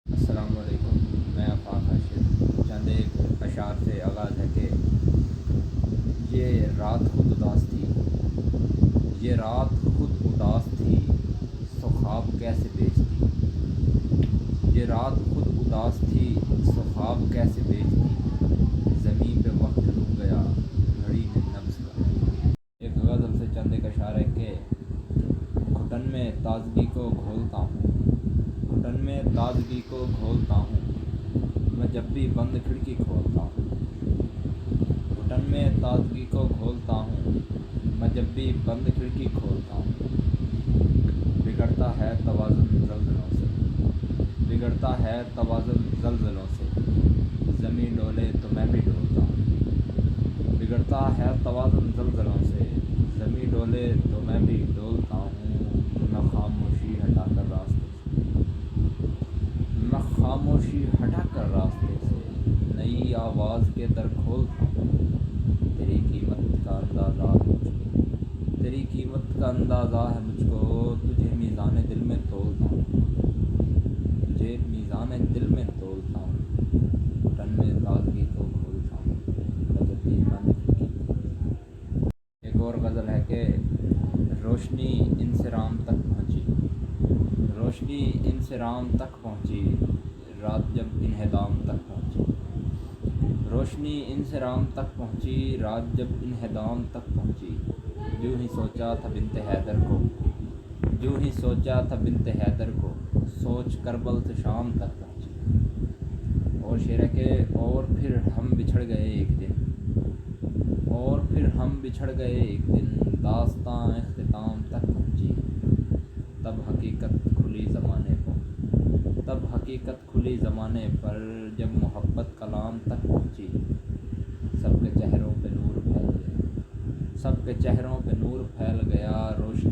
السلام علیکم، میں آفاق حاشر چند ایک اشعار سے آغاز ہے کہ یہ رات خود اداس تھی، یہ رات خود اداس تھی، سو خواب کیسے بیچتی؟ یہ رات خود اداس تھی، سو خواب کیسے بیچتی؟ زمین پہ وقت رک گیا، گھڑی نے نبض کا۔ ایک غزل سے چند ایک اشعار ہے کہ گھٹن میں تازگی کو گھولتا ہوں، گھٹن میں تازگی کو گھولتا ہوں، میں جب بھی بند کھڑکی کھولتا ہوں، گھٹن میں تازگی کو گھولتا ہوں، میں جب بھی بند کھڑکی کھولتا ہوں۔ بگڑتا ہے توازن زلزلوں سے، بگڑتا ہے توازن زلزلوں سے، زمین ڈولے تو میں بھی ڈولتا ہوں۔ بگڑتا ہے توازن زلزلوں سے، زمین ڈولے تو میں بھی ڈولتا ہوں۔ میں خاموشی ہٹا کر راستے سے، میں خاموشی ہٹا کر راستے سے، نئی آواز کے در کھولتا ہوں۔ تیری قیمت کا اندازہ ہے مجھ کو، تیری قیمت کا اندازہ ہے مجھ کو، تجھے میزان دل میں تولتا ہوں، تجھے میزان دل میں تولتا ہوں۔ گھٹن میں تازگی کو گھولتا ہوں، میں جب بھی بند کھڑکی کھولتا ہوں۔ ایک اور غزل ہے کہ روشنی انصرام تک پہنچی، روشنی انصرام تک پہنچی، رات جب انہدام تک پہنچی، روشنی انصرام تک پہنچی، رات جب انہدام تک پہنچی، یوں ہی سوچا تھا بنت حیدر کو، یوں ہی سوچا تھا بنت حیدر کو، سوچ کربل سے شام تک پہنچی۔ اور شعر ہے کہ اور پھر ہم بچھڑ گئے ایک دن، اور پھر ہم بچھڑ گئے ایک دن، داستاں اختتام تک پہنچی، تب حقیقت کھلی زمانے پر، تب حقیقت کھلی زمانے پر، جب محبت کلام تک پہنچی، سب کے چہروں پہ نور پھیل گیا، سب کے چہروں پہ نور پھیل گیا، روشنی